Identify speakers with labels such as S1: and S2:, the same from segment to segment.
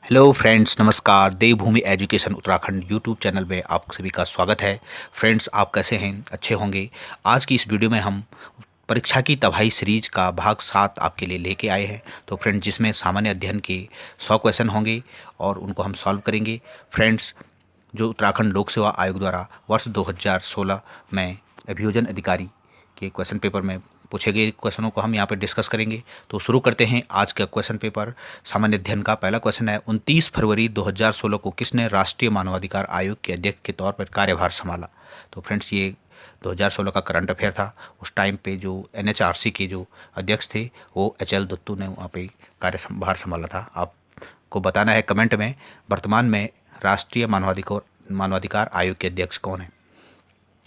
S1: Hello friends, नमस्कार। देवभूमि education Uttarakhand YouTube channel में आप सभी का स्वागत है। फ्रेंड्स, आप कैसे हैं? अच्छे होंगे। आज की इस वीडियो में हम परीक्षा की तबाही सीरीज का भाग 7 आपके लिए लेके आए हैं। तो फ्रेंड्स, जिसमें सामान्य अध्ययन के 100 क्वेश्चन होंगे और उनको हम सॉल्व करेंगे। फ्रेंड्स, जो उत्तराखंड लोक सेवा आयोग द्वारा वर्ष 2016 में अभियोजन अधिकारी के क्वेश्चन पेपर में पूछे गए क्वेश्चनों को हम यहाँ पे डिस्कस करेंगे। तो शुरू करते हैं आज का क्वेश्चन पेपर। सामान्य अध्ययन का पहला क्वेश्चन है, 29 फरवरी 2016 को किसने राष्ट्रीय मानवाधिकार आयोग के अध्यक्ष के तौर पर कार्यभार संभाला? तो फ्रेंड्स, ये 2016 का करंट अफेयर था। उस टाइम पे जो NHRC के जो अध्यक्ष थे वो HL दत्तू ने वहाँ पे कार्यभार संभाला था। आपको बताना है कमेंट में, वर्तमान में राष्ट्रीय मानवाधिकार आयोग के अध्यक्ष कौन है।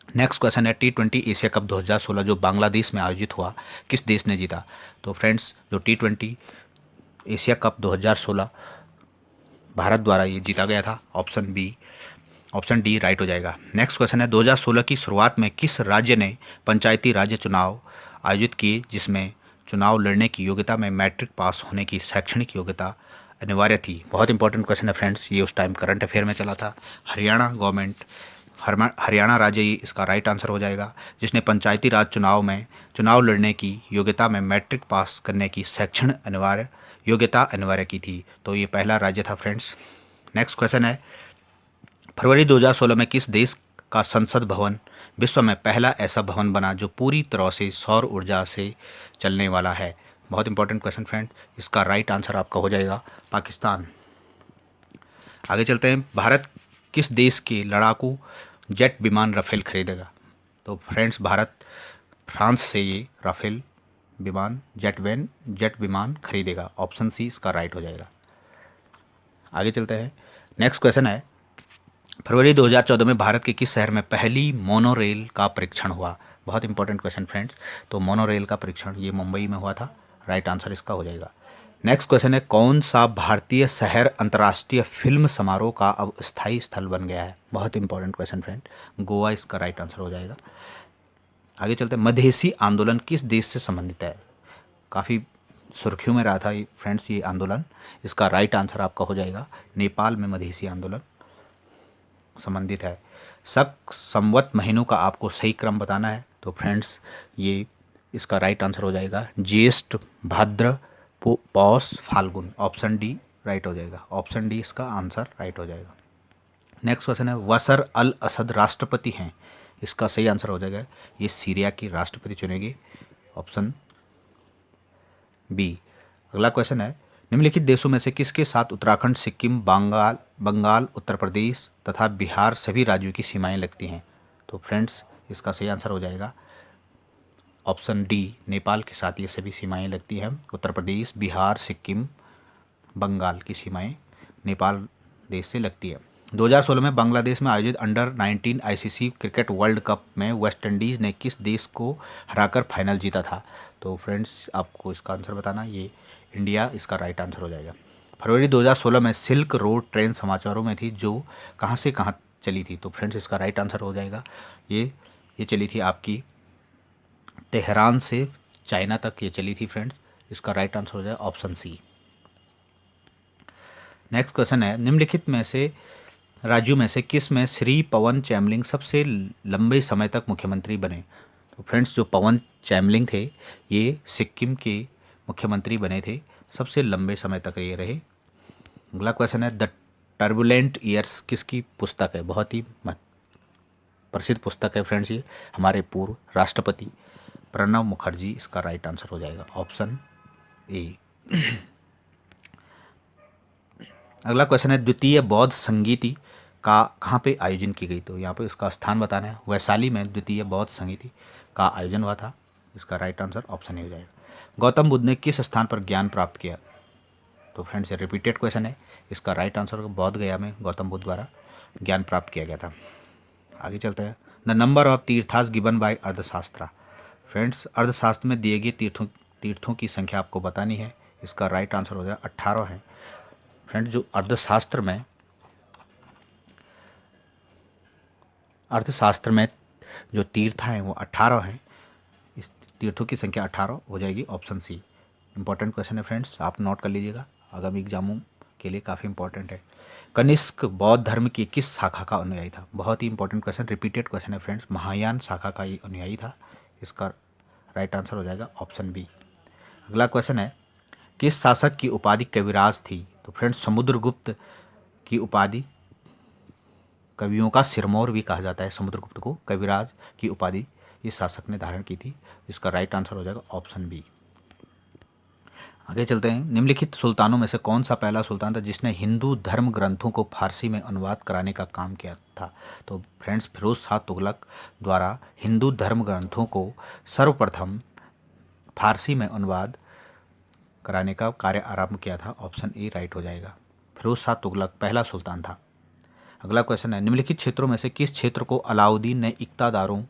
S1: नेक्स्ट क्वेश्चन है, T20 एशिया कप 2016 जो बांग्लादेश में आयोजित हुआ, किस देश ने जीता? तो फ्रेंड्स, जो T20 एशिया कप 2016 भारत द्वारा ये जीता गया था। ऑप्शन डी राइट हो जाएगा। नेक्स्ट क्वेश्चन है, 2016 की शुरुआत में किस राज्य ने पंचायती राज्य चुनाव आयोजित किए जिसमें चुनाव लड़ने की योग्यता में मैट्रिक पास होने की शैक्षणिक योग्यता अनिवार्य थी? बहुत इंपॉर्टेंट क्वेश्चन है फ्रेंड्स, ये उस टाइम करंट अफेयर में चला था। हरियाणा राज्य ही इसका राइट आंसर हो जाएगा, जिसने पंचायती राज चुनाव में चुनाव लड़ने की योग्यता में मैट्रिक पास करने की योग्यता अनिवार्य की थी। तो ये पहला राज्य था फ्रेंड्स। नेक्स्ट क्वेश्चन है, फरवरी 2016 में किस देश का संसद भवन विश्व में पहला ऐसा भवन बना जो पूरी तरह से सौर ऊर्जा से चलने वाला है? बहुत इंपॉर्टेंट क्वेश्चन फ्रेंड, इसका राइट आंसर आपका हो जाएगा पाकिस्तान। आगे चलते हैं, भारत किस देश के लड़ाकू जेट विमान राफेल खरीदेगा? तो फ्रेंड्स, भारत फ्रांस से ये राफेल विमान जेट विमान खरीदेगा। ऑप्शन सी इसका राइट हो जाएगा। आगे चलते हैं, नेक्स्ट क्वेश्चन है, फरवरी 2014 में भारत के किस शहर में पहली मोनोरेल का परीक्षण हुआ? बहुत इंपॉर्टेंट क्वेश्चन फ्रेंड्स, तो मोनोरेल का परीक्षण ये मुंबई में हुआ था। राइट आंसर इसका हो जाएगा। नेक्स्ट क्वेश्चन है, कौन सा भारतीय शहर अंतर्राष्ट्रीय फिल्म समारोह का अब स्थायी स्थल बन गया है? बहुत इंपॉर्टेंट क्वेश्चन फ्रेंड, गोवा इसका राइट आंसर हो जाएगा। आगे चलते हैं, मधेसी आंदोलन किस देश से संबंधित है? काफ़ी सुर्खियों में रहा था ये फ्रेंड्स ये आंदोलन। इसका राइट आंसर आपका हो जाएगा नेपाल में मधेसी आंदोलन संबंधित है। शक संवत महीनों का आपको सही क्रम बताना है। तो फ्रेंड्स, ये इसका राइट आंसर हो जाएगा ज्येष्ठ, भाद्र, पौष, फाल्गुन। ऑप्शन डी राइट हो जाएगा। ऑप्शन डी इसका आंसर राइट हो जाएगा। नेक्स्ट क्वेश्चन है, बशर अल असद राष्ट्रपति हैं? इसका सही आंसर हो जाएगा, ये सीरिया के राष्ट्रपति चुनेंगे। Option B. अगला क्वेश्चन है, निम्नलिखित देशों में से किसके साथ उत्तराखंड, सिक्किम, बंगाल, उत्तर प्रदेश तथा बिहार सभी राज्यों की सीमाएं लगती हैं? तो फ्रेंड्स, इसका सही आंसर हो जाएगा ऑप्शन डी, नेपाल के साथ ये सभी सीमाएं लगती हैं। उत्तर प्रदेश, बिहार, सिक्किम, बंगाल की सीमाएं नेपाल देश से लगती है। 2016 में बांग्लादेश में आयोजित under 19 ICC cricket world cup में वेस्टइंडीज़ ने किस देश को हराकर फाइनल जीता था? तो फ्रेंड्स, आपको इसका आंसर बताना, ये इंडिया इसका राइट आंसर हो जाएगा। फरवरी 2016 में सिल्क रोड ट्रेन समाचारों में थी जो कहाँ से कहाँ चली थी? तो फ्रेंड्स, इसका राइट आंसर हो जाएगा, ये चली थी आपकी तेहरान से चाइना तक ये चली थी फ्रेंड्स। इसका राइट आंसर हो जाएगा ऑप्शन सी। नेक्स्ट क्वेश्चन है, निम्नलिखित में से राज्यों में से किस में श्री पवन चैमलिंग सबसे लंबे समय तक मुख्यमंत्री बने? तो फ्रेंड्स, जो पवन चैमलिंग थे ये सिक्किम के मुख्यमंत्री बने थे, सबसे लंबे समय तक ये रहे। अगला क्वेश्चन है, द टर्बुलेंट ईयर्स किसकी पुस्तक है? बहुत ही प्रसिद्ध पुस्तक है फ्रेंड्स, ये हमारे पूर्व राष्ट्रपति प्रणब मुखर्जी इसका राइट आंसर हो जाएगा। Option A. अगला क्वेश्चन है, द्वितीय बौद्ध संगीति का कहाँ पे आयोजन की गई? तो यहाँ पे इसका स्थान बताना है। वैशाली में द्वितीय बौद्ध संगीति का आयोजन हुआ था। इसका राइट आंसर ऑप्शन ए हो जाएगा। गौतम बुद्ध ने किस स्थान पर ज्ञान प्राप्त किया? तो फ्रेंड्स, ये रिपीटेड क्वेश्चन है। इसका राइट आंसर बोध गया में गौतम बुद्ध द्वारा ज्ञान प्राप्त किया गया था। आगे चलते हैं, the number of tirthas given by Arthashastra? Friends, Arthashastra में दिए गए तीर्थों की संख्या आपको बतानी है। इसका राइट आंसर हो जाएगा 18 है। फ्रेंड्स, जो अर्थशास्त्र में जो तीर्थ हैं वो 18 हैं। इस तीर्थों की संख्या 18 हो जाएगी। Option C. इंपॉर्टेंट क्वेश्चन है फ्रेंड्स, आप नोट कर लीजिएगा, आगामी एग्जामों के लिए काफ़ी इंपॉर्टेंट है। कनिष्क बौद्ध धर्म की किस शाखा का अनुयायी था? बहुत ही इंपॉर्टेंट क्वेश्चन, रिपीटेड क्वेश्चन है फ्रेंड्स। महायान शाखा का ये अनुयायी था। इसका राइट आंसर हो जाएगा ऑप्शन बी। अगला क्वेश्चन है, किस शासक की उपाधि कविराज थी? तो फ्रेंड्स समुद्रगुप्त की उपाधि, कवियों का सिरमौर भी कहा जाता है समुद्रगुप्त को, कविराज की उपाधि इस शासक ने धारण की थी। इसका राइट आंसर हो जाएगा ऑप्शन बी। आगे चलते हैं। निम्नलिखित सुल्तानों में से कौन सा पहला सुल्तान था जिसने हिंदू धर्म ग्रंथों को फारसी में अनुवाद कराने का काम किया था? तो फ्रेंड्स फिरोज शाह तुगलक द्वारा हिंदू धर्म ग्रंथों को सर्वप्रथम फारसी में अनुवाद कराने का कार्य आरंभ किया था। ऑप्शन ए राइट हो जाएगा। फिरोज शाह तुगलक पहला सुल्तान था। अगला क्वेश्चन है, निम्नलिखित क्षेत्रों में से किस क्षेत्र को अलाउद्दीन ने इक्तादारों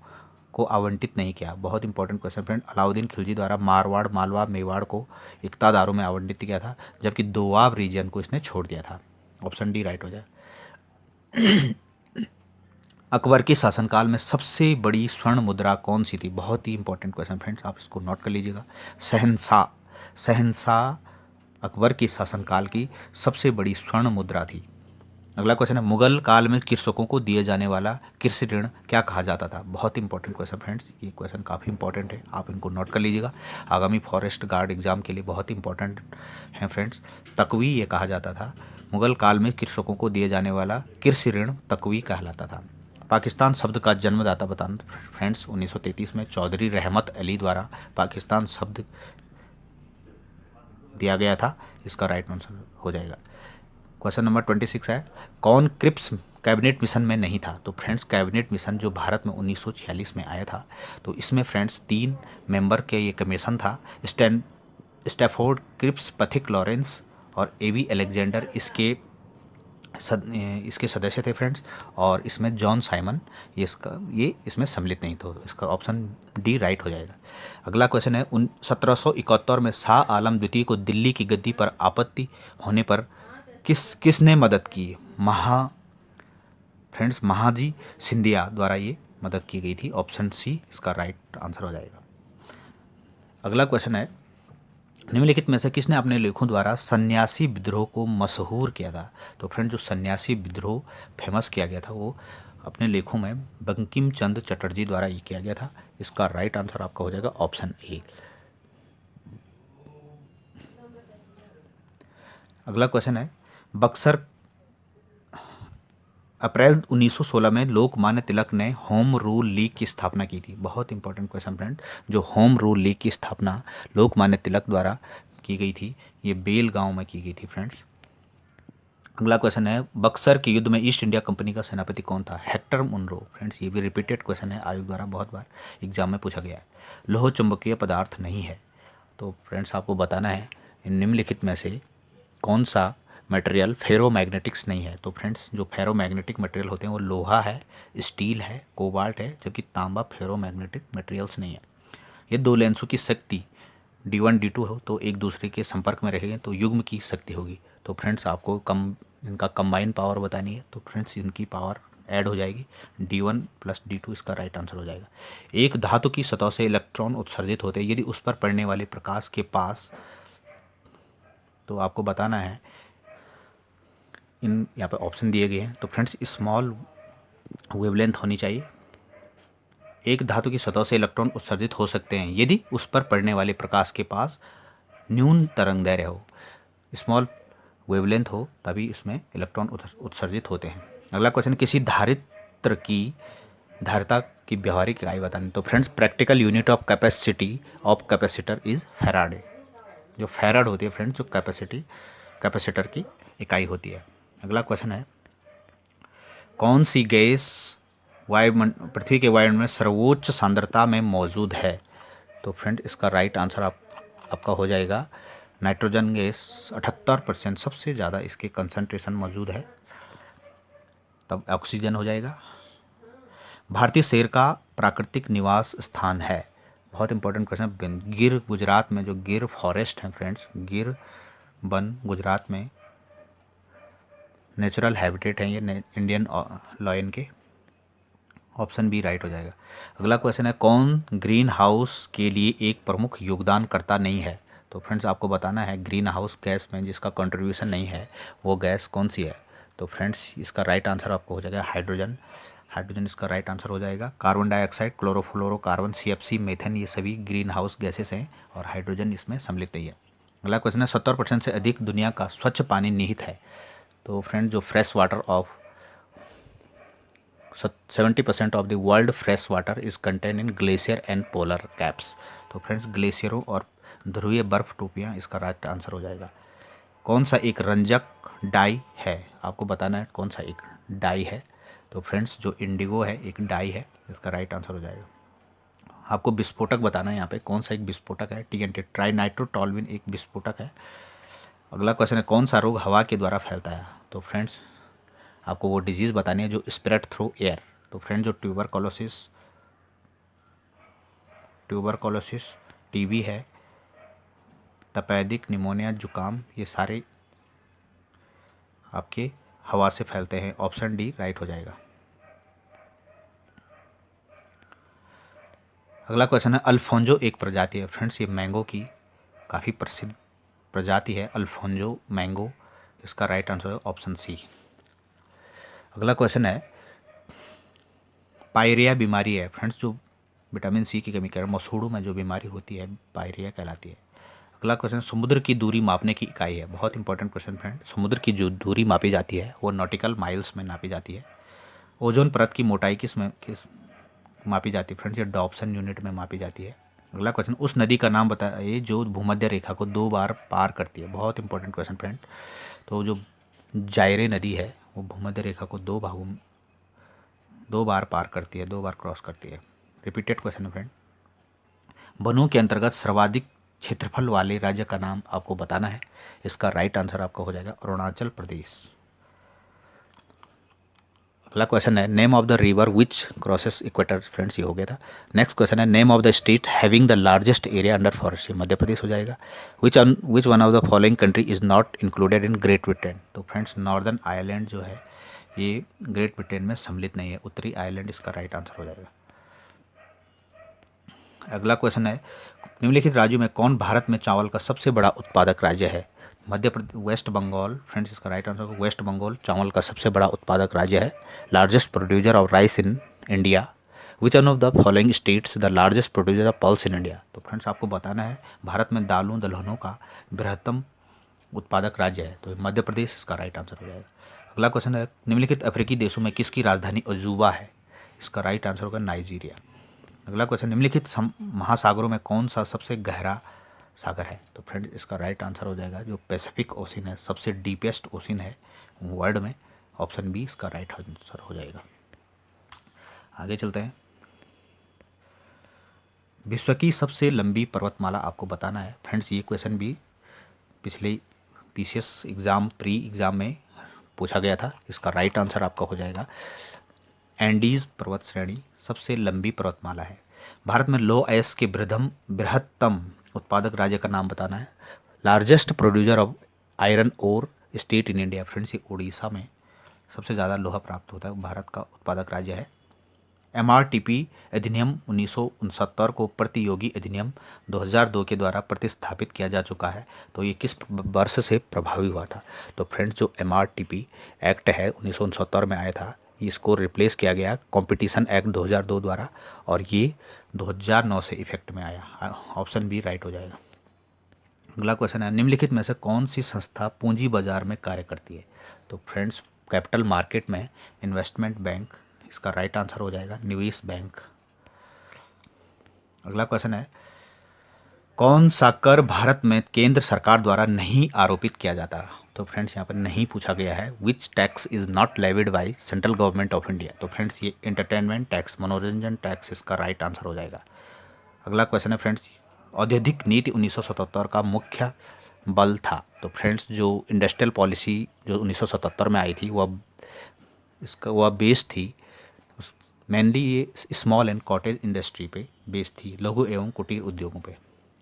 S1: को आवंटित नहीं किया? बहुत important question friend. Alauddin Khilji द्वारा मारवाड़, मालवा, मेवाड़ को इक्तादारों में आवंटित किया था, जबकि दोआब रीजन को इसने छोड़ दिया था। ऑप्शन डी राइट हो जाए। अकबर के शासनकाल में सबसे बड़ी स्वर्ण मुद्रा कौन सी थी? बहुत ही इंपॉर्टेंट क्वेश्चन फ्रेंड्स, आप इसको नोट कर लीजिएगा। शहंशाह, शहंशाह अकबर के शासनकाल की सबसे बड़ी स्वर्ण मुद्रा थी। अगला क्वेश्चन है, मुगल काल में कृषकों को दिए जाने वाला कृषि ऋण क्या कहा जाता था? बहुत इंपॉर्टेंट क्वेश्चन फ्रेंड्स, ये क्वेश्चन काफ़ी इंपॉर्टेंट है, आप इनको नोट कर लीजिएगा। आगामी फॉरेस्ट गार्ड एग्जाम के लिए बहुत इंपॉर्टेंट हैं फ्रेंड्स। तकवी ये कहा जाता था। मुगल काल में कृषकों को दिए जाने वाला कृषि ऋण तकवी कहलाता था। पाकिस्तान शब्द का जन्मदाता बताना फ्रेंड्स। 1933 में चौधरी रहमत अली द्वारा पाकिस्तान शब्द दिया गया था। इसका राइट आंसर हो जाएगा। क्वेश्चन नंबर 26 है, कौन क्रिप्स कैबिनेट मिशन में नहीं था? तो फ्रेंड्स कैबिनेट मिशन जो भारत में 1946 में आया था, तो इसमें फ्रेंड्स 3 मेंबर के ये कमीशन था। स्टैफोर्ड क्रिप्स, पथिक लॉरेंस और एवी अलेक्जेंडर इसके सदस्य थे फ्रेंड्स। और इसमें जॉन साइमन ये इसमें सम्मिलित नहीं था। इसका ऑप्शन डी राइट हो जाएगा। अगला क्वेश्चन है, 1771 में शाह आलम द्वितीय को दिल्ली की गद्दी पर आपत्ति होने पर किसने मदद की? महाजी सिंधिया द्वारा ये मदद की गई थी। ऑप्शन सी इसका राइट आंसर हो जाएगा। अगला क्वेश्चन है, निम्नलिखित में से किसने अपने लेखों द्वारा सन्यासी विद्रोह को मशहूर किया था? तो फ्रेंड जो सन्यासी विद्रोह फेमस किया गया था वो अपने लेखों में बंकिम चंद्र चटर्जी द्वारा ये किया गया था। इसका राइट आंसर आपका हो जाएगा ऑप्शन ए। अगला क्वेश्चन है, बक्सर अप्रैल 1916 में लोकमान्य तिलक ने होम रूल लीग की स्थापना की थी। बहुत इंपॉर्टेंट क्वेश्चन फ्रेंड, जो होम रूल लीग की स्थापना लोकमान्य तिलक द्वारा की गई थी, ये बेल गांव में की गई थी फ्रेंड्स। अगला क्वेश्चन है, बक्सर के युद्ध में ईस्ट इंडिया कंपनी का सेनापति कौन था? Hector Munro. फ्रेंड्स ये भी रिपीटेड क्वेश्चन है, आयोग द्वारा बहुत बार एग्जाम में पूछा गया है। लोह चुंबकीय पदार्थ नहीं है, तो फ्रेंड्स आपको बताना है इन निम्नलिखित में से कौन सा मटेरियल फेरोमैग्नेटिक्स नहीं है। तो फ्रेंड्स जो फेरोमैग्नेटिक मटेरियल होते हैं वो लोहा है, स्टील है, कोबाल्ट है, जबकि तांबा फेरोमैग्नेटिक मटेरियल्स नहीं है। ये दो लेंसों की शक्ति D1 D2 हो तो एक दूसरे के संपर्क में रहेंगे तो युग्म की शक्ति होगी। तो फ्रेंड्स आपको इनका कंबाइन पावर बतानी है, तो फ्रेंड्स इनकी पावर ऐड हो जाएगी। D1 + D2 इसका राइट आंसर हो जाएगा। एक धातु की सतह से इलेक्ट्रॉन उत्सर्जित होते हैं यदि उस पर पड़ने वाले प्रकाश के पास, तो आपको बताना है यहाँ पे ऑप्शन दिए गए हैं। तो फ्रेंड्स स्मॉल वेवलेंथ होनी चाहिए। एक धातु की सतह से इलेक्ट्रॉन उत्सर्जित हो सकते हैं यदि उस पर पड़ने वाले प्रकाश के पास न्यून तरंगदैर्घ्य हो, स्मॉल वेवलेंथ हो, तभी इसमें इलेक्ट्रॉन उत्सर्जित होते हैं। अगला क्वेश्चन, किसी धारित्र की धारिता की व्यवहारिक इकाई बतानी। तो friends practical unit of capacity of capacitor is farad. जो फैराड होती है फ्रेंड्स जो कैपेसिटर की इकाई होती है। अगला क्वेश्चन है, कौन सी गैस पृथ्वी के वायुमंडल में सर्वोच्च सांद्रता में मौजूद है? तो फ्रेंड इसका राइट आंसर आपका हो जाएगा नाइट्रोजन गैस। 78% सबसे ज़्यादा इसके कंसंट्रेशन मौजूद है, तब ऑक्सीजन हो जाएगा। भारतीय शेर का प्राकृतिक निवास स्थान है। बहुत इंपॉर्टेंट क्वेश्चन। गिर गुजरात में जो गिर फॉरेस्ट है फ्रेंड्स, गिर वन गुजरात में नेचुरल हैबिटेट है ये इंडियन लॉयन के। ऑप्शन बी राइट हो जाएगा। अगला क्वेश्चन है, कौन ग्रीन हाउस के लिए एक प्रमुख योगदानकर्ता नहीं है? तो फ्रेंड्स आपको बताना है ग्रीन हाउस गैस में जिसका कंट्रीब्यूशन नहीं है वो गैस कौन सी है। तो फ्रेंड्स इसका राइट आंसर आपको हो जाएगा हाइड्रोजन। हाइड्रोजन इसका राइट आंसर हो जाएगा। Carbon dioxide, chlorofluorocarbon, CFC, methane ये सभी ग्रीन हाउस गैसेस हैं और हाइड्रोजन इसमें सम्मिलित नहीं है। अगला क्वेश्चन है 70% से अधिक दुनिया का स्वच्छ पानी निहित है। तो फ्रेंड जो fresh water of 70% of the world fresh water is contain in glacier and polar caps. तो फ्रेंड्स ग्लेशियरों और ध्रुवीय बर्फ टोपियाँ इसका राइट आंसर हो जाएगा। कौन सा एक रंजक डाई है, आपको बताना है कौन सा एक डाई है। तो फ्रेंड्स जो इंडिगो है एक डाई है, इसका राइट आंसर हो जाएगा। आपको विस्फोटक बताना है यहाँ पे कौन सा एक विस्फोटक है। TNT ट्राइनाइट्रोटोल्यूइन एक विस्फोटक है। अगला क्वेश्चन है कौन सा रोग हवा के द्वारा फैलता है। तो फ्रेंड्स आपको वो डिजीज़ बतानी है जो स्प्रेड थ्रू एयर। तो फ्रेंड्स जो ट्यूबरकोलोसिस, TB है, तपेदिक, निमोनिया, जुकाम, ये सारे आपके हवा से फैलते हैं। ऑप्शन डी राइट हो जाएगा। अगला क्वेश्चन है अल्फोंजो एक प्रजाति है। फ्रेंड्स ये मैंगो की काफ़ी प्रसिद्ध प्रजाति है अल्फोंजो मैंगो, इसका राइट आंसर है ऑप्शन सी। अगला क्वेश्चन है पायरिया बीमारी है। फ्रेंड्स जो विटामिन C की कमी के कारण मसूड़ों में जो बीमारी होती है पायरिया कहलाती है। अगला क्वेश्चन समुद्र की दूरी मापने की इकाई है। बहुत इंपॉर्टेंट क्वेश्चन फ्रेंड। समुद्र की जो दूरी मापी जाती है वो नॉटिकल माइल्स में नापी जाती है। ओजोन परत की मोटाई किस मापी जाती है। फ्रेंड्स ये डॉप्सन यूनिट में मापी जाती है। अगला क्वेश्चन उस नदी का नाम बताइए जो भूमध्य रेखा को 2 बार पार करती है। बहुत इंपॉर्टेंट क्वेश्चन फ्रेंड। तो जो जायरे नदी है वो भूमध्य रेखा को 2 बार पार करती है, 2 बार क्रॉस करती है। रिपीटेड क्वेश्चन है फ्रेंड। वनों के अंतर्गत सर्वाधिक क्षेत्रफल वाले राज्य का नाम आपको बताना है। इसका राइट आंसर आपका हो जाएगा अरुणाचल प्रदेश। अगला क्वेश्चन है name of the river which crosses equator. Friends ये हो गया था। नेक्स्ट क्वेश्चन है name of the state having the largest area under forest. Madhya Pradesh हो जाएगा। Which one of the following country is not included in Great Britain. तो friends Northern Ireland जो है ये ग्रेट ब्रिटेन में सम्मिलित नहीं है। उत्तरी आयरलैंड इसका राइट आंसर हो जाएगा। अगला क्वेश्चन है निम्नलिखित राज्यों में कौन भारत में चावल का सबसे बड़ा उत्पादक राज्य है। मध्य प्रदेश, वेस्ट बंगाल। फ्रेंड्स इसका राइट आंसर होगा वेस्ट बंगाल चावल का सबसे बड़ा उत्पादक राज्य है। Largest producer of rice in India. Which one of the following states the largest producer of pulse in India. तो फ्रेंड्स आपको बताना है भारत में दालों दलहनों का बृहत्तम उत्पादक राज्य है। तो मध्य प्रदेश इसका राइट आंसर हो जाएगा। अगला क्वेश्चन है निम्नलिखित अफ्रीकी देशों में किसकी राजधानी अजूबा है। इसका राइट आंसर होगा नाइजीरिया। अगला क्वेश्चन निम्नलिखित महासागरों में कौन सा सबसे गहरा सागर है। तो फ्रेंड्स इसका राइट आंसर हो जाएगा जो पैसिफिक ओशन है, सबसे डीपेस्ट ओशन है वर्ल्ड में। ऑप्शन बी इसका राइट आंसर हो जाएगा। आगे चलते हैं। विश्व की सबसे लंबी पर्वतमाला आपको बताना है। फ्रेंड्स ये क्वेश्चन भी पिछले PCS एग्ज़ाम प्री एग्ज़ाम में पूछा गया था। इसका राइट आंसर आपका हो जाएगा एंडीज़ पर्वत श्रेणी सबसे लंबी पर्वतमाला है। भारत में लो एस के बृहत्तम उत्पादक राज्य का नाम बताना है। Largest producer of iron ore state in India. Friends ये उड़ीसा में सबसे ज़्यादा लोहा प्राप्त होता है भारत का उत्पादक राज्य है। MRTP अधिनियम 1969 को प्रतियोगी अधिनियम 2002 के द्वारा प्रतिस्थापित किया जा चुका है। तो ये किस वर्ष से प्रभावी हुआ था। तो फ्रेंड्स जो MRTP एक्ट है 1969 में आया था, इसको रिप्लेस किया गया कंपटीशन एक्ट 2002 द्वारा और ये 2009 से इफेक्ट में आया। ऑप्शन बी राइट हो जाएगा। अगला क्वेश्चन है निम्नलिखित में से कौन सी संस्था पूंजी बाजार में कार्य करती है। तो फ्रेंड्स कैपिटल मार्केट में इन्वेस्टमेंट बैंक, इसका राइट आंसर हो जाएगा निवेश बैंक। अगला क्वेश्चन है कौन सा कर भारत में केंद्र सरकार द्वारा नहीं आरोपित किया जाता। तो फ्रेंड्स यहाँ पर नहीं पूछा गया है। Which tax is not levied by central government of India. तो फ्रेंड्स ये एंटरटेनमेंट टैक्स, मनोरंजन टैक्स इसका राइट आंसर हो जाएगा। अगला क्वेश्चन है फ्रेंड्स औद्योगिक नीति 1977 का मुख्य बल था। तो फ्रेंड्स जो इंडस्ट्रियल पॉलिसी जो 1977 में आई थी वह बेस थी मेनली ये स्मॉल एंड कॉटेज इंडस्ट्री पे बेस थी, लघु एवं कुटीर उद्योगों पे।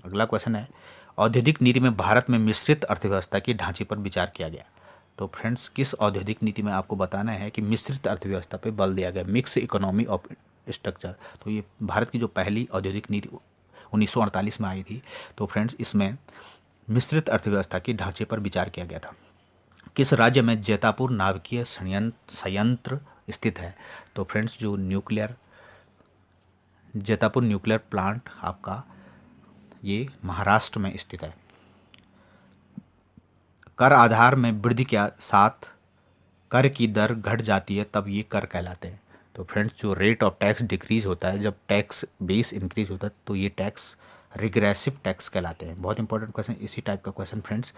S1: अगला क्वेश्चन है औद्योगिक नीति में भारत में मिश्रित अर्थव्यवस्था के ढांचे पर विचार किया गया। तो फ्रेंड्स किस औद्योगिक नीति में आपको बताना है कि मिश्रित अर्थव्यवस्था पे बल दिया गया, मिक्स इकोनॉमी ऑफ स्ट्रक्चर। तो ये भारत की जो पहली औद्योगिक नीति 1948 में आई थी। तो फ्रेंड्स इसमें मिश्रित अर्थव्यवस्था के ढांचे पर विचार किया गया था। किस राज्य में जैतापुर नाभिकीय संयंत्र स्थित है? तो फ्रेंड्स जो जैतापुर न्यूक्लियर प्लांट आपका ये महाराष्ट्र में स्थित है। कर आधार में वृद्धि के साथ कर की दर घट जाती है तब ये कर कहलाते हैं। तो फ्रेंड्स जो रेट ऑफ टैक्स डिक्रीज होता है, जब टैक्स बेस इंक्रीज होता है तो ये टैक्स रिग्रेसिव टैक्स कहलाते हैं। बहुत इंपॉर्टेंट क्वेश्चन, इसी टाइप का क्वेश्चन फ्रेंड्स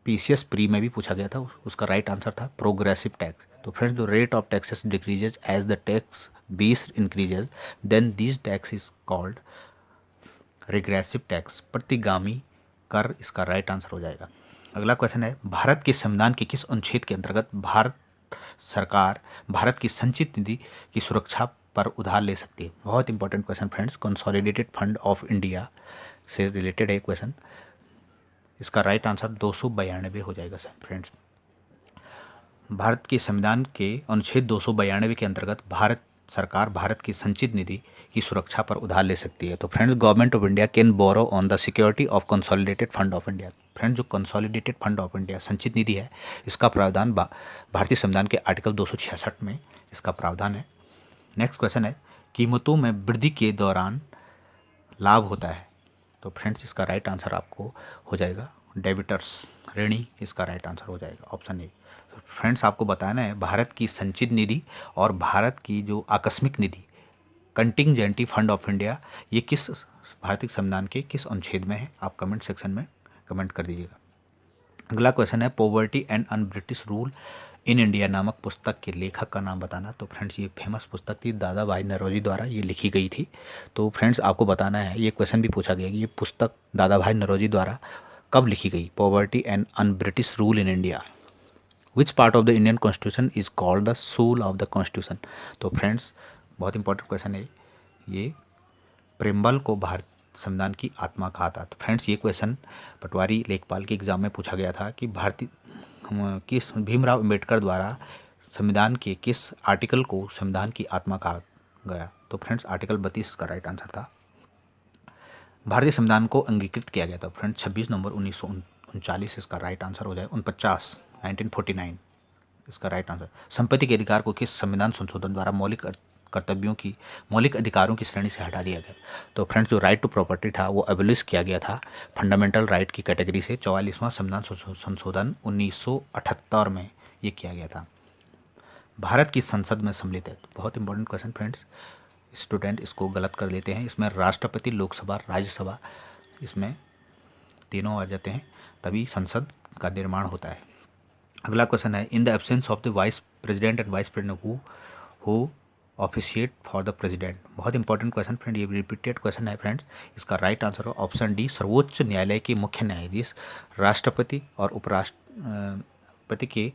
S1: पीसीएस प्री में भी पूछा गया था। उसका राइट आंसर था प्रोग्रेसिव टैक्स। तो फ्रेंड्स जो rate of taxes decreases as the tax base increases then this tax is called regressive tax, प्रतिगामी कर इसका राइट आंसर हो जाएगा। अगला क्वेश्चन है, भारत के संविधान के किस अनुच्छेद के अंतर्गत भारत सरकार भारत की संचित निधि की सुरक्षा पर उधार ले सकती है? बहुत important question friends, consolidated fund of India से रिलेटेड है क्वेश्चन। इसका राइट आंसर 292 हो जाएगा फ्रेंड्स। भारत के संविधान के अनुच्छेद 292 के अंतर्गत भारत सरकार भारत की संचित निधि की सुरक्षा पर उधार ले सकती है। तो friends government of India can borrow on the security of consolidated fund of India. Friends जो कंसोलिडेटेड फंड ऑफ इंडिया संचित निधि है, इसका प्रावधान भारतीय संविधान के आर्टिकल 266 में इसका प्रावधान है। नेक्स्ट क्वेश्चन है, कीमतों में वृद्धि के दौरान लाभ होता है? तो फ्रेंड्स इसका राइट आंसर आपको हो जाएगा डेबिटर्स, ऋणी, इसका राइट आंसर हो जाएगा ऑप्शन ए। फ्रेंड्स आपको बताना है भारत की संचित निधि और भारत की जो आकस्मिक निधि कंटिंजेंटी फंड ऑफ इंडिया, ये किस भारतीय संविधान के किस अनुच्छेद में है? आप कमेंट सेक्शन में कमेंट कर दीजिएगा। अगला क्वेश्चन है, poverty and un British rule in India नामक पुस्तक के लेखक का नाम बताना। तो फ्रेंड्स ये फेमस पुस्तक थी, दादा भाई नौरोजी द्वारा ये लिखी गई थी। तो फ्रेंड्स आपको बताना है, ये क्वेश्चन भी पूछा गया कि ये पुस्तक दादा भाई नौरोजी द्वारा कब लिखी गई? Poverty and un British rule in India. Which part of the Indian constitution is called the soul of the constitution? तो फ्रेंड्स बहुत इंपॉर्टेंट क्वेश्चन है, ये प्रेम्बल को भारत संविधान की आत्मा कहा था। तो फ्रेंड्स ये क्वेश्चन पटवारी लेखपाल के एग्जाम में पूछा गया था कि किस भीमराव अंबेडकर द्वारा संविधान के किस आर्टिकल को संविधान की आत्मा कहा गया? तो फ्रेंड्स आर्टिकल 32 का राइट आंसर था। भारतीय संविधान को अंगीकृत किया गया था फ्रेंड्स 26 नवंबर 1939, इसका राइट आंसर हो जाए 1949 इसका राइट आंसर। संपत्ति के अधिकार को किस संविधान संशोधन द्वारा मौलिक अधिकारों की श्रेणी से हटा दिया गया? तो फ्रेंड्स जो राइट टू प्रॉपर्टी था वो एबोलिश किया गया था फंडामेंटल राइट की कैटेगरी से। 44वां संविधान संशोधन 1978 में ये किया गया था। भारत की संसद में सम्मिलित है। तो बहुत इंपॉर्टेंट क्वेश्चन फ्रेंड्स, स्टूडेंट इसको गलत कर देते हैं। इसमें राष्ट्रपति, लोकसभा, राज्यसभा, इसमें तीनों आ जाते हैं, तभी संसद का निर्माण होता है। अगला क्वेश्चन है, in the absence of the vice president and vice president who officiate for the president? बहुत इंपॉर्टेंट क्वेश्चन फ्रेंड, ये रिपीटेड क्वेश्चन है फ्रेंड्स। इसका राइट आंसर हो ऑप्शन डी, सर्वोच्च न्यायालय के मुख्य न्यायाधीश राष्ट्रपति और उपराष्ट्रपति के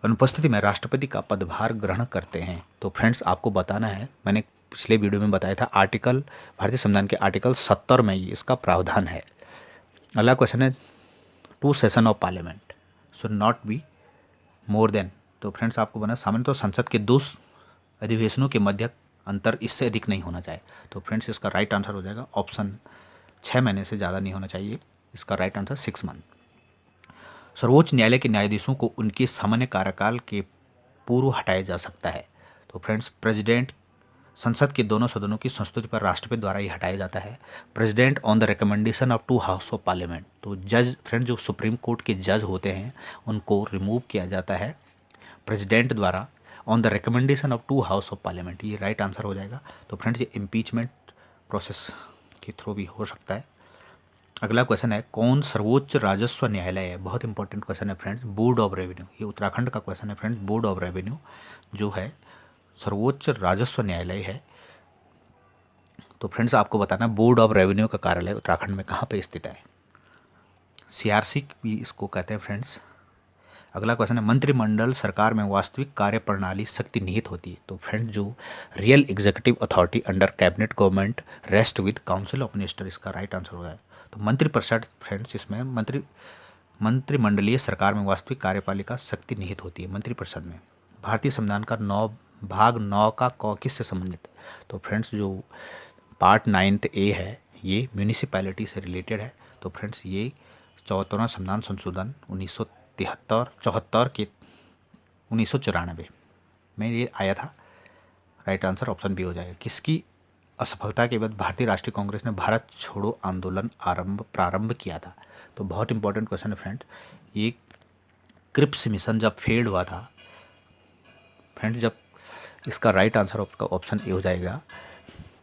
S1: अनुपस्थिति में राष्ट्रपति का पदभार ग्रहण करते हैं। तो फ्रेंड्स आपको बताना है, मैंने पिछले वीडियो में बताया था आर्टिकल भारतीय संविधान के आर्टिकल 70 में इसका प्रावधान है। अगला क्वेश्चन है, 2 session of parliament should not be more than? तो फ्रेंड्स आपको बना सामान्य तो संसद के 2 अधिवेशनों के मध्य अंतर इससे अधिक नहीं होना चाहिए। तो फ्रेंड्स इसका राइट आंसर हो जाएगा ऑप्शन 6 महीने से ज़्यादा नहीं होना चाहिए, इसका राइट आंसर 6 मंथ। सर्वोच्च न्यायालय के न्यायाधीशों को उनके सामान्य कार्यकाल के पूर्व हटाया जा सकता है। तो फ्रेंड्स प्रेसिडेंट, संसद के दोनों सदनों की संस्तुति पर राष्ट्रपति द्वारा ही हटाया जाता है। President on the recommendation of 2 house of parliament. तो जज फ्रेंड जो सुप्रीम कोर्ट के जज होते हैं उनको रिमूव किया जाता है प्रेसिडेंट द्वारा on the recommendation of 2 house of parliament, ये राइट आंसर हो जाएगा। तो फ्रेंड्स ये इम्पीचमेंट प्रोसेस के थ्रू भी हो सकता है। अगला क्वेश्चन है, कौन सर्वोच्च राजस्व न्यायालय है? बहुत इंपॉर्टेंट क्वेश्चन है फ्रेंड्स, बोर्ड ऑफ रेवेन्यू, ये उत्तराखंड का क्वेश्चन है फ्रेंड्स। बोर्ड ऑफ रेवेन्यू जो है सर्वोच्च राजस्व न्यायालय है। तो फ्रेंड्स आपको बताना बोर्ड ऑफ रेवेन्यू का कार्यालय उत्तराखंड में कहाँ पे स्थित है? सीआरसी भी इसको कहते हैं फ्रेंड्स। अगला क्वेश्चन है, मंत्रिमंडल सरकार में वास्तविक कार्य प्रणाली शक्ति निहित होती है। तो फ्रेंड्स जो real executive authority under cabinet government rest with council of minister, इसका राइट आंसर होगा। तो मंत्रिपरिषद फ्रेंड्स, इसमें मंत्रिमंडलीय सरकार में वास्तविक कार्यपालिका शक्ति निहित होती है मंत्रिपरिषद में। भारतीय संविधान का भाग 9 का क किससे संबंधित है? तो फ्रेंड्स जो पार्ट 9 ए है ये म्यूनिसिपैलिटी से रिलेटेड है। तो फ्रेंड्स ये 74वां संविधान संशोधन 1974 के 1994 में ये आया था। राइट आंसर ऑप्शन बी हो जाएगा। किसकी असफलता के बाद भारतीय राष्ट्रीय कांग्रेस ने भारत छोड़ो आंदोलन प्रारंभ किया था? तो बहुत इंपॉर्टेंट क्वेश्चन है फ्रेंड्स। ये क्रिप्स मिशन जब फेल्ड हुआ था फ्रेंड्स, जब इसका राइट आंसर आपका ऑप्शन ए हो जाएगा।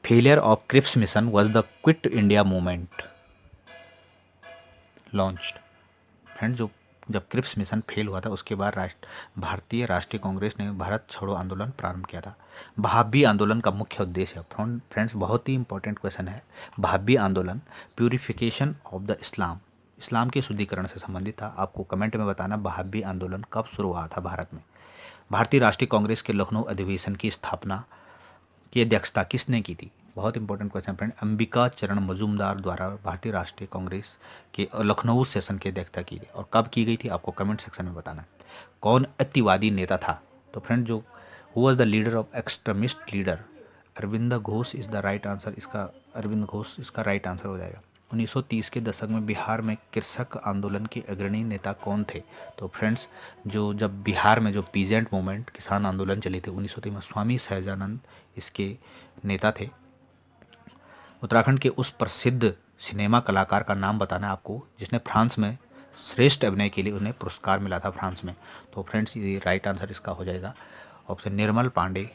S1: Failure of Cripps mission was the quit India movement launched. Friends जब क्रिप्स मिशन फेल हुआ था उसके बाद भारतीय राष्ट्रीय कांग्रेस ने भारत छोड़ो आंदोलन प्रारंभ किया था। वहाबी आंदोलन का मुख्य उद्देश्य फ्रेंड्स बहुत ही इंपॉर्टेंट क्वेश्चन है। वहाबी आंदोलन प्यूरिफिकेशन ऑफ द इस्लाम के शुद्धिकरण से संबंधित था। आपको कमेंट में बताना वहाबी आंदोलन कब शुरू हुआ था भारत में। भारतीय राष्ट्रीय कांग्रेस के लखनऊ अधिवेशन की स्थापना की अध्यक्षता किसने की थी? बहुत इंपॉर्टेंट क्वेश्चन फ्रेंड। अंबिका चरण मजूमदार द्वारा भारतीय राष्ट्रीय कांग्रेस के लखनऊ सेशन की अध्यक्षता की गई और कब की गई थी? आपको कमेंट सेक्शन में बताना। कौन अतिवादी नेता था? तो फ्रेंड जो who was the leader of extremist leader? Aurobindo Ghosh is the right answer. इसका अरविंद घोष इसका राइट आंसर हो जाएगा। 1930 के दशक में बिहार में कृषक आंदोलन के अग्रणी नेता कौन थे? तो फ्रेंड्स जब बिहार में जो पीजेंट मूवमेंट किसान आंदोलन चली थी 1930 में, स्वामी सहजानंद इसके नेता थे। उत्तराखंड के उस प्रसिद्ध सिनेमा कलाकार का नाम बताना है आपको जिसने फ्रांस में श्रेष्ठ अभिनय के लिए उन्हें पुरस्कार मिला था फ्रांस में। तो फ्रेंड्स ये राइट आंसर इसका हो जाएगा ऑप्शन निर्मल पांडे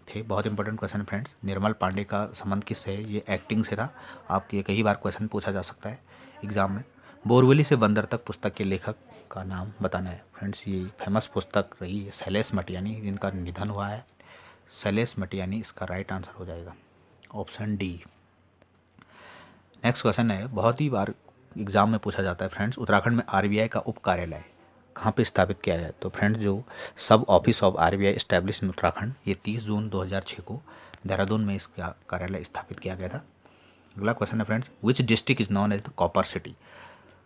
S1: थे। बहुत इंपॉर्टेंट क्वेश्चन फ्रेंड्स। निर्मल पांडे का संबंध किससे है? ये एक्टिंग से था। आपके कई बार क्वेश्चन पूछा जा सकता है एग्जाम में। बोरवली से बंदर तक पुस्तक के लेखक का नाम बताना है। फ्रेंड्स ये फेमस पुस्तक रही है शैलेश मटियानी, जिनका निधन हुआ है। शैलेश मटियानी इसका राइट आंसर हो जाएगा ऑप्शन डी। नेक्स्ट क्वेश्चन है, बहुत ही बार एग्जाम में पूछा जाता है फ्रेंड्स। उत्तराखंड में आरबीआई का उप कार्यालय कहाँ पे स्थापित किया जाए? तो फ्रेंड्स जो सब office of RBI establish in Uttarakhand, ये 30 जून 2006 को देहरादून में इसका कार्यालय स्थापित किया गया था। अगला क्वेश्चन है friends, which district is known as the copper city?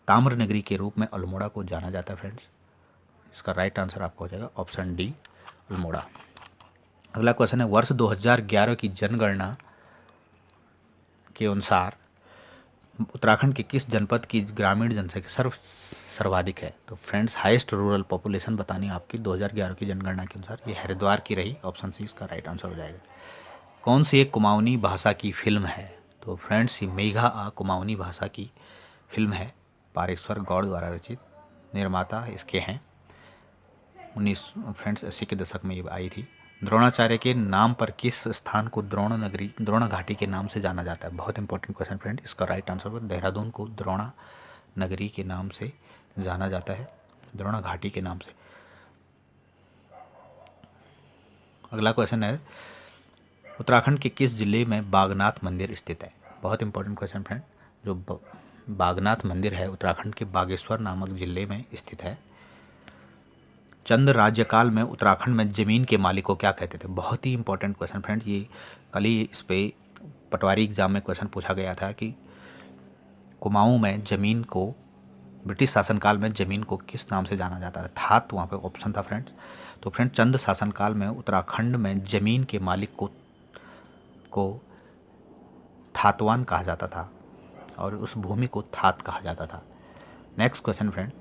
S1: ताम्र नगरी के रूप में अल्मोड़ा को जाना जाता है फ्रेंड्स। इसका राइट आंसर आपका हो जाएगा ऑप्शन डी अल्मोड़ा। अगला क्वेश्चन है, वर्ष 2011 की जनगणना के अनुसार उत्तराखंड के किस जनपद की ग्रामीण जनसंख्या सर्वाधिक है? तो फ्रेंड्स हाईएस्ट रूरल पॉपुलेशन बतानी है आपकी 2011 की जनगणना के अनुसार, ये हरिद्वार की रही। ऑप्शन सी इसका राइट आंसर हो जाएगा। कौन सी एक कुमाऊनी भाषा की फिल्म है? तो फ्रेंड्स ये मेघा आ कुमाऊनी भाषा की फिल्म है, पारेश्वर गौड़ द्वारा रचित। निर्माता इसके हैं 1980 के दशक में ये आई थी। द्रोणाचार्य के नाम पर किस स्थान को द्रोण घाटी के नाम से जाना जाता है? बहुत इंपॉर्टेंट क्वेश्चन फ्रेंड। इसका राइट आंसर देहरादून को द्रोणा नगरी के नाम से जाना जाता है, द्रोणा घाटी के नाम से। अगला क्वेश्चन है, उत्तराखंड के किस जिले में बागनाथ मंदिर स्थित है? बहुत इंपॉर्टेंट क्वेश्चन फ्रेंड। जो बागनाथ मंदिर है उत्तराखंड के बागेश्वर नामक जिले में स्थित है। चंद राज्यकाल में उत्तराखंड में ज़मीन के मालिक को क्या कहते थे? बहुत ही इंपॉर्टेंट क्वेश्चन फ्रेंड्स। ये कल ही इस पे पटवारी एग्जाम में क्वेश्चन पूछा गया था कि कुमाऊं में ज़मीन को ब्रिटिश शासनकाल में ज़मीन को किस नाम से जाना जाता था? थात वहाँ पे ऑप्शन था फ्रेंड्स। तो फ्रेंड्स चंद शासनकाल में उत्तराखंड में ज़मीन के मालिक को थातवान कहा जाता था और उस भूमि को थात कहा जाता था। नेक्स्ट क्वेश्चन फ्रेंड,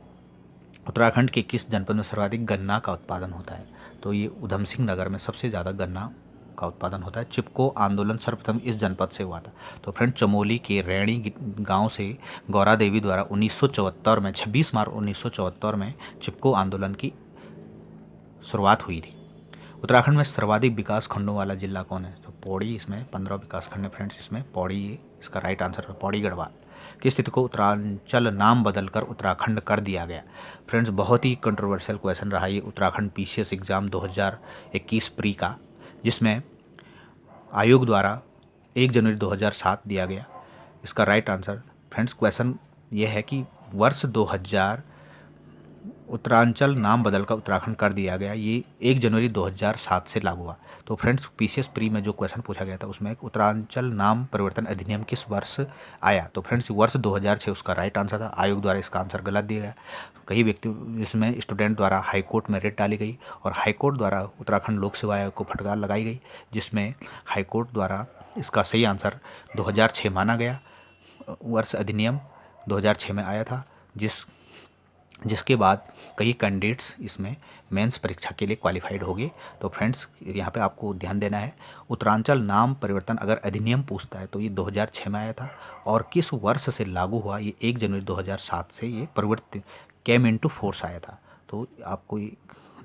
S1: उत्तराखंड के किस जनपद में सर्वाधिक गन्ना का उत्पादन होता है? तो ये उधम सिंह नगर में सबसे ज़्यादा गन्ना का उत्पादन होता है। चिपको आंदोलन सर्वप्रथम इस जनपद से हुआ था? तो फ्रेंड चमोली के रैणी गांव से गौरा देवी द्वारा 1974 में 26 मार्च 1974 में चिपको आंदोलन की शुरुआत हुई थी। उत्तराखंड में सर्वाधिक विकास खंडों वाला जिला कौन है? तो पौड़ी, इसमें 15 विकास खंड है फ्रेंड्स। इसमें पौड़ी इसका राइट आंसर है। पौड़ी गढ़वाल की स्थिति को उत्तरांचल नाम बदलकर उत्तराखंड कर दिया गया। फ्रेंड्स बहुत ही कंट्रोवर्शियल क्वेश्चन रहा ये उत्तराखंड पीसीएस एग्जाम 2021 प्री का, जिसमें आयोग द्वारा 1 जनवरी 2007 दिया गया। इसका राइट आंसर फ्रेंड्स क्वेश्चन ये है कि वर्ष 2000 उत्तरांचल नाम बदलकर उत्तराखंड कर दिया गया, ये 1 जनवरी 2007 से लागू हुआ। तो फ्रेंड्स पीसीएस प्री में जो क्वेश्चन पूछा गया था उसमें उत्तरांचल नाम परिवर्तन अधिनियम किस वर्ष आया? तो फ्रेंड्स वर्ष 2006 उसका राइट आंसर था। आयोग द्वारा इसका आंसर गलत दिया गया। कई व्यक्ति इसमें स्टूडेंट द्वारा हाईकोर्ट में रिट डाली गई और हाईकोर्ट द्वारा उत्तराखंड लोक सेवा आयोग को फटकार लगाई गई, जिसमें हाईकोर्ट द्वारा इसका सही आंसर 2006 माना गया। वर्ष अधिनियम 2006 में आया था, जिसके बाद कई कैंडिडेट्स इसमें मेंस परीक्षा के लिए क्वालिफाइड हो गए। तो फ्रेंड्स यहाँ पे आपको ध्यान देना है, उत्तरांचल नाम परिवर्तन अगर अधिनियम पूछता है तो ये 2006 में आया था, और किस वर्ष से लागू हुआ, ये 1 जनवरी 2007 से ये परिवर्तित केम इनटू फोर्स आया था। तो आपको ये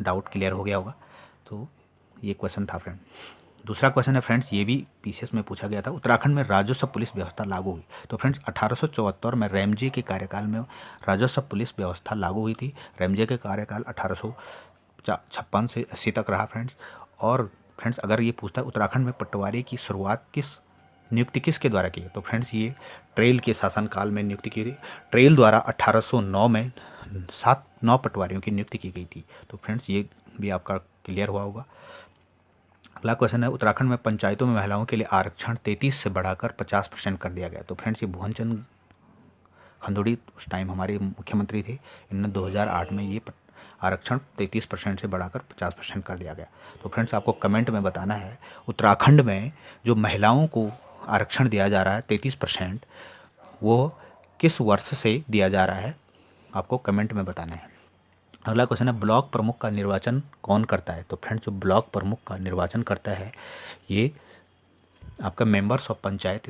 S1: डाउट क्लियर हो गया होगा। तो ये क्वेश्चन था फ्रेंड। दूसरा क्वेश्चन है फ्रेंड्स, ये भी पीसीएस में पूछा गया था, उत्तराखंड में राजस्व पुलिस व्यवस्था लागू हुई। तो फ्रेंड्स 1874 में रैमजे के कार्यकाल में राजस्व पुलिस व्यवस्था लागू हुई थी। रैमजे के कार्यकाल 1856 से 80 तक रहा फ्रेंड्स। और फ्रेंड्स अगर ये पूछता है उत्तराखंड में पटवारी की शुरुआत नियुक्ति किसके द्वारा की है, तो फ्रेंड्स ये ट्रेल के शासनकाल में नियुक्ति की थी। ट्रेल द्वारा 1809 में 9 पटवारियों की नियुक्ति की गई थी। तो फ्रेंड्स ये भी आपका क्लियर हुआ होगा। अगला क्वेश्चन है, उत्तराखंड में पंचायतों में महिलाओं के लिए आरक्षण 33 से बढ़ाकर 50% कर दिया गया। तो फ्रेंड्स ये भुवन खंडूड़ी उस टाइम हमारे मुख्यमंत्री थे, इन्होंने 2008 में ये आरक्षण 33% से बढ़ाकर 50% कर दिया गया। तो फ्रेंड्स आपको कमेंट में बताना है, उत्तराखंड में जो महिलाओं को आरक्षण दिया जा रहा है 33%, वो किस वर्ष से दिया जा रहा है, आपको कमेंट में बताना है। अगला क्वेश्चन है, ब्लॉक प्रमुख का निर्वाचन कौन करता है। तो फ्रेंड्स जो ब्लॉक प्रमुख का निर्वाचन करता है ये आपका मेंबर्स ऑफ पंचायत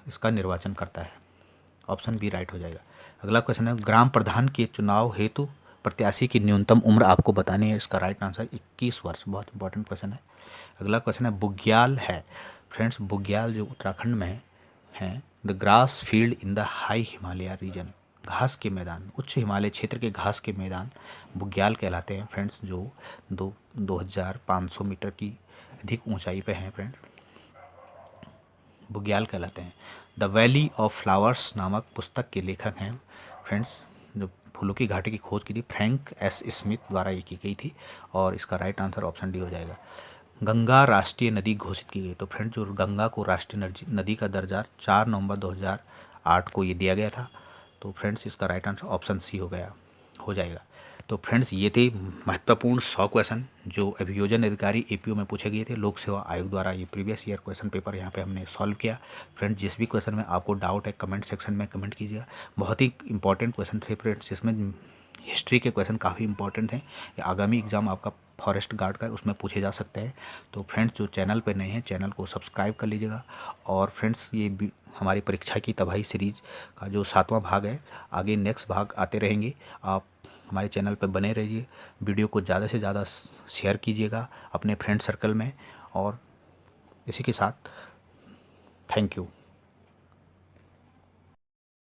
S1: इसका निर्वाचन करता है। ऑप्शन बी राइट हो जाएगा। अगला क्वेश्चन है, ग्राम प्रधान के चुनाव हेतु प्रत्याशी की न्यूनतम उम्र आपको बतानी है। इसका राइट आंसर 21 वर्ष। बहुत इंपॉर्टेंट क्वेश्चन है। अगला क्वेश्चन है, बुग्याल है। फ्रेंड्स बुग्याल जो उत्तराखंड में है, the grass field in the high Himalaya region, घास के मैदान, उच्च हिमालय क्षेत्र के घास के मैदान बुग्याल कहलाते हैं फ्रेंड्स, जो 2500 मीटर की अधिक ऊंचाई पे हैं फ्रेंड्स, बुग्याल कहलाते हैं। द वैली ऑफ फ्लावर्स नामक पुस्तक के लेखक हैं फ्रेंड्स, जो फूलों की घाटी की खोज की थी फ्रैंक एस स्मिथ द्वारा ये की गई थी, और इसका राइट आंसर ऑप्शन डी हो जाएगा। गंगा राष्ट्रीय नदी घोषित की गई। तो फ्रेंड्स जो गंगा को राष्ट्रीय नदी का दर्जा 4 नवंबर 2008 को ये दिया गया था। तो फ्रेंड्स इसका राइट आंसर ऑप्शन सी हो जाएगा। तो फ्रेंड्स ये थे महत्वपूर्ण 100 क्वेश्चन जो अभियोजन अधिकारी एपीओ में पूछे गए थे लोक सेवा आयोग द्वारा। ये प्रीवियस ईयर क्वेश्चन पेपर यहाँ पे हमने सॉल्व किया। फ्रेंड्स जिस भी क्वेश्चन में आपको डाउट है कमेंट सेक्शन में कमेंट कीजिएगा। बहुत ही इंपॉर्टेंट क्वेश्चन थे फ्रेंड्स, जिसमें हिस्ट्री के क्वेश्चन काफ़ी इंपॉर्टेंट हैं। आगामी एग्जाम आपका फॉरेस्ट गार्ड का उसमें पूछे जा सकते हैं। तो फ्रेंड्स जो चैनल पे नए हैं चैनल को सब्सक्राइब कर लीजिएगा। और फ्रेंड्स ये हमारी परीक्षा की तबाही सीरीज का जो 7वां भाग है, आगे नेक्स्ट भाग आते रहेंगे। आप हमारे चैनल पर बने रहिए, वीडियो को ज़्यादा से ज़्यादा शेयर कीजिएगा अपने फ्रेंड सर्कल में। और इसी के साथ थैंक यू।